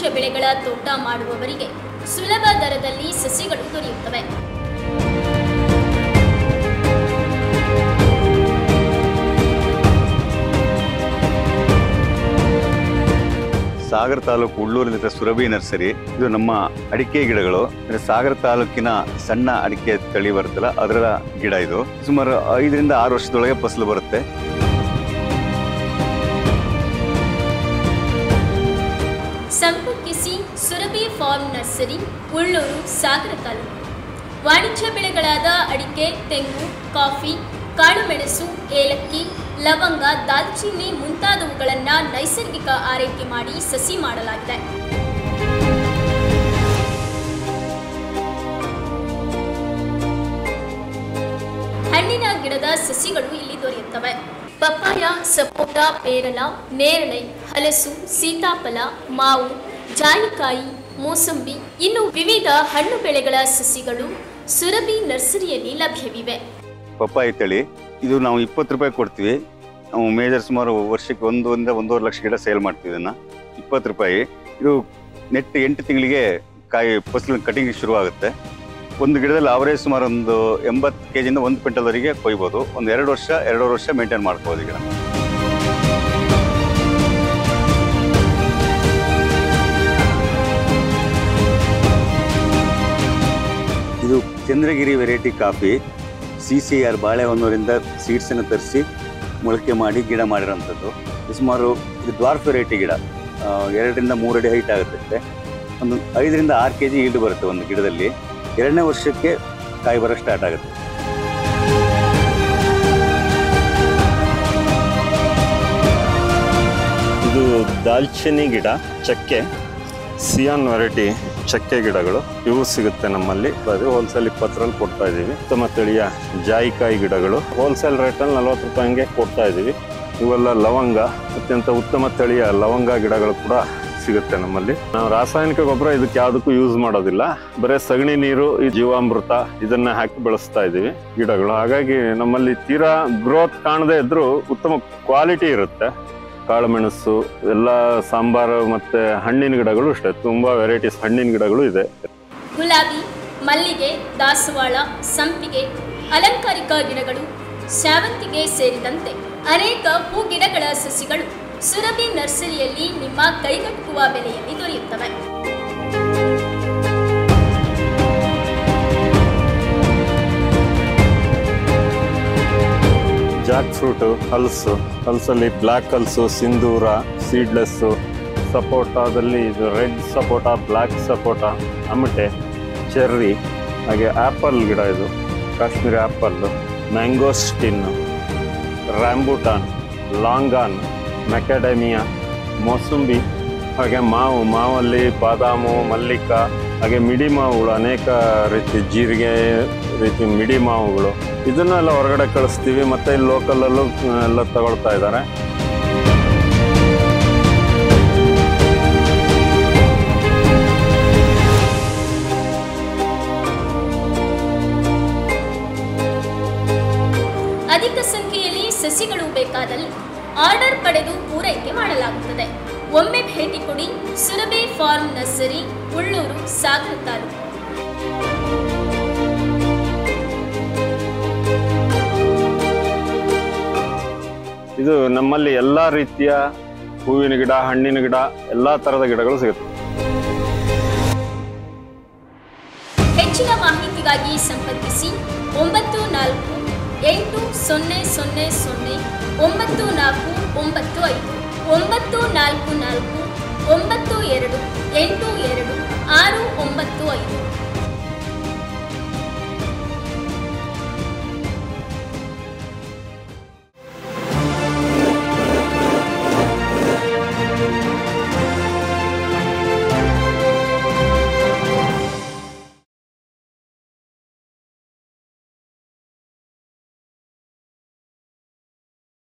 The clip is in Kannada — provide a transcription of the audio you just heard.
ವಾಣಿಜ್ಯ ಬೆಳೆಗಳ ತೋಟ ಮಾಡುವವರಿಗೆ ಸುಲಭ ದರದಲ್ಲಿ ಸಸಿಗಳು ದೊರೆಯುತ್ತವೆ. ಸಾಗರ ತಾಲೂಕು ಉಳ್ಳೂರಿನ ಸುರಭಿ ನರ್ಸರಿ. ಇದು ನಮ್ಮ ಅಡಿಕೆ ಗಿಡಗಳು. ಸಾಗರ ತಾಲೂಕಿನ ಸಣ್ಣ ಅಡಿಕೆ ತಳಿ ಬರುತ್ತಲ್ಲ ಅದರ ಗಿಡ. ಇದು ಸುಮಾರು 5 ರಿಂದ 6 ವರ್ಷದೊಳಗೆ ಫಸಲು ಬರುತ್ತೆ. ಸಂಪರ್ಕಿಸಿ ಸುರಭಿ ಫಾರ್ಮ್ ನರ್ಸರಿ, ಉಳ್ಳೂರು, ಸಾಗರ ತಾಲೂಕು. ವಾಣಿಜ್ಯ ಬೆಳೆಗಳಾದ ಅಡಿಕೆ, ತೆಂಗು, ಕಾಫಿ, ಕಾಳುಮೆಣಸು, ಏಲಕ್ಕಿ, ಲವಂಗ, ದಾಲ್ಚಿನ್ನಿ ಮುಂತಾದವುಗಳನ್ನು ನೈಸರ್ಗಿಕ ಆರೈಕೆ ಮಾಡಿ ಸಸಿ ಮಾಡಲಾಗಿದೆ. ಹಣ್ಣಿನ ಗಿಡದ ಸಸಿಗಳು ಇಲ್ಲಿ ದೊರೆಯುತ್ತವೆ. ಪಪ್ಪಾಯ, ಸಪೋಟ, ಪೇರಲ, ನೇರಳೆ, ಹಲಸು, ಸೀತಾಫಲ, ಮಾವು, ಜಾಯಿಕಾಯಿ, ಮೋಸಂಬಿ ಇನ್ನು ವಿವಿಧ ಹಣ್ಣು ಬೆಳೆಗಳ ಸಸಿಗಳು ಸುರಭಿ ನರ್ಸರಿಯಲ್ಲಿ ಲಭ್ಯವಿವೆ. ಪಪ್ಪಾಯಿ ತಳಿ ಇದು ನಾವು 20 ರೂಪಾಯಿ ಕೊಡ್ತೀವಿ. ನಾವು ಮೇಜರ್ ಸುಮಾರು ವರ್ಷಕ್ಕೆ 1 ರಿಂದ 1.5 ಲಕ್ಷ ಗಿಡ ಸೇಲ್ ಮಾಡ್ತೀವಿ. ಇದನ್ನ 20 ರೂಪಾಯಿ. ಇದು ನೆಟ್ 8 ತಿಂಗಳಿಗೆ ಕಾಯಿ ಫಸಲು ಕಟಿಂಗ್ ಶುರುವಾಗುತ್ತೆ. ಒಂದು ಗಿಡದಲ್ಲಿ ಅವರೇಜ್ ಸುಮಾರು ಒಂದು 80 kg ಇಂದ 1 ಕ್ವಿಂಟಲ್ವರೆಗೆ ಕೊಯ್ಬೋದು. ಒಂದು 2 ವರ್ಷ ಮೇಂಟೈನ್ ಮಾಡ್ಬೋದು ಈ ಗಿಡ. ಇದು ಚಂದ್ರಗಿರಿ ವೆರೈಟಿ ಕಾಫಿ. CCR ಬಾಳೆಹೊನ್ನೂರಿಂದ ಸೀಡ್ಸನ್ನು ತರಿಸಿ ಮೊಳಕೆ ಮಾಡಿ ಗಿಡ ಮಾಡಿರೋಂಥದ್ದು. ಸುಮಾರು ಇದು ಡ್ವಾರ್ಫ್ ವೆರೈಟಿ ಗಿಡ. 2 ರಿಂದ 3 ಅಡಿ ಹೈಟ್ ಆಗುತ್ತೆ. ಒಂದು 5 ರಿಂದ 6 kg ಈಲ್ಡ್ ಬರುತ್ತೆ ಒಂದು ಗಿಡದಲ್ಲಿ. 2ನೇ ವರ್ಷಕ್ಕೆ ಕಾಯಿ ಬರೋಕ್ಕೆ ಸ್ಟಾರ್ಟ್ ಆಗುತ್ತೆ. ಇದು ದಾಲ್ಚಿನ್ನಿ ಗಿಡ, ಚಕ್ಕೆ, ಸಿಯಾನ್ ವೆರೈಟಿ ಚಕ್ಕೆ ಗಿಡಗಳು ಇವು ಸಿಗುತ್ತೆ ನಮ್ಮಲ್ಲಿ. ಅದು ಹೋಲ್ಸೇಲ್ 20 ಕೊಡ್ತಾ ಇದ್ದೀವಿ. ಉತ್ತಮ ತಳಿಯ ಜಾಯಿಕಾಯಿ ಗಿಡಗಳು ಹೋಲ್ಸೇಲ್ ರೇಟಲ್ಲಿ 40 ರೂಪಾಯಿಗೆ ಕೊಡ್ತಾ ಇದ್ದೀವಿ. ಇವೆಲ್ಲ ಲವಂಗ, ಅತ್ಯಂತ ಉತ್ತಮ ತಳಿಯ ಲವಂಗ ಗಿಡಗಳು ಕೂಡ ಸಿಗುತ್ತೆ ನಮ್ಮಲ್ಲಿ. ನಾವು ರಾಸಾಯನಿಕ ಗೊಬ್ಬರ ಇದಕ್ಕೆ ಯಾವುದಕ್ಕೂ ಯೂಸ್ ಮಾಡೋದಿಲ್ಲ. ಬರೀ ಸಗಣಿ ನೀರು, ಈ ಜೀವಾಮೃತ ಇದನ್ನ ಹಾಕಿ ಬೆಳೆಸ್ತಾ ಇದ್ದೀವಿ ಗಿಡಗಳು. ಹಾಗಾಗಿ ನಮ್ಮಲ್ಲಿ ತೀರಾ ಗ್ರೋತ್ ಕಾಣದೇ ಇದ್ರೂ ಉತ್ತಮ ಕ್ವಾಲಿಟಿ ಇರುತ್ತೆ. ಕಾಳುಮೆಣಸು ಎಲ್ಲ ಸಾಂಬಾರು ಮತ್ತೆ ಹಣ್ಣಿನ ಗಿಡಗಳು ಅಷ್ಟೇ ತುಂಬಾ ವೆರೈಟೀಸ್ ಹಣ್ಣಿನ ಗಿಡಗಳು ಇದೆ. ಗುಲಾಬಿ, ಮಲ್ಲಿಗೆ, ದಾಸವಾಳ, ಸಂಪಿಗೆ, ಅಲಂಕಾರಿಕ ಗಿಡಗಳು, ಶಾವಂತಿಗೆ ಸೇರಿದಂತೆ ಅನೇಕ ಹೂ ಗಿಡಗಳ ಸಸಿಗಳು ಸುರಭಿ ನರ್ಸರಿಯಲ್ಲಿ ನಿಮ್ಮ ಕೈಗೆಟುಕುವ ಬೆಲೆಯಲ್ಲಿ ದೊರೆಯುತ್ತವೆ. ಜಾಕ್ ಫ್ರೂಟು, ಹಲ್ಸಲ್ಲಿ ಬ್ಲ್ಯಾಕ್ ಹಲ್ಸು, ಸಿಂಧೂರ, ಸೀಡ್ಲೆಸ್ಸು, ಸಪೋಟಾದಲ್ಲಿ ಇದು ರೆಡ್ ಸಪೋಟ, ಬ್ಲ್ಯಾಕ್ ಸಪೋಟ, ಅಮಟೆ, ಚೆರ್ರಿ, ಹಾಗೆ ಆ್ಯಪಲ್ ಗಿಡ, ಇದು ಕಾಶ್ಮೀರಿ ಆ್ಯಪಲ್ಲು, ಮ್ಯಾಂಗೋಸ್ಟಿನ್ನು, ರ್ಯಾಂಬುಟಾನ್, ಲಾಂಗಾನ್, ಮೆಕಾಡೆಮಿಯಾ, ಮೋಸಂಬಿ, ಹಾಗೆ ಮಾವಲ್ಲಿ ಬಾದಾಮು, ಮಲ್ಲಿಕ, ಹಾಗೆ ಮಿಡಿ ಮಾವುಗಳು, ಅನೇಕ ರೀತಿ ಜೀರಿಗೆ ರೀತಿ ಮಿಡಿ ಮಾವುಗಳು ಇದನ್ನೆಲ್ಲ ಹೊರಗಡೆ ಕಳಿಸ್ತೀವಿ. ಮತ್ತೆ ಇಲ್ಲಿ ಲೋಕಲಲ್ಲೂ ಎಲ್ಲ ತಗೊಳ್ತಾ ಇದ್ದಾರೆ. ಅಧಿಕ ಸಂಖ್ಯೆಯಲ್ಲಿ ಸಸಿಗಳು ಬೇಕಾದಲ್ಲಿ ಆರ್ಡರ್ ಪಡೆದು ಪೂರೈಕೆ ಮಾಡಲಾಗುತ್ತದೆ. ಒಮ್ಮೆ ಭೇಟಿ ಕೊಡಿ ಸುರಭಿ ಫಾರ್ಮ್ ನರ್ಸರಿ, ಉಳ್ಳೂರು, ಸಾಗರ ತಾಲೂಕು. ಇದು ನಮ್ಮಲ್ಲಿ ಎಲ್ಲ ರೀತಿಯ ಹೂವಿನ ಗಿಡ, ಹಣ್ಣಿನ ಗಿಡ, ಎಲ್ಲ ತರದ ಗಿಡಗಳು ಸಿಗುತ್ತೆ. ಹೆಚ್ಚಿನ ಮಾಹಿತಿಗಾಗಿ ಸಂಪರ್ಕಿಸಿ 9480009495 944928282 695.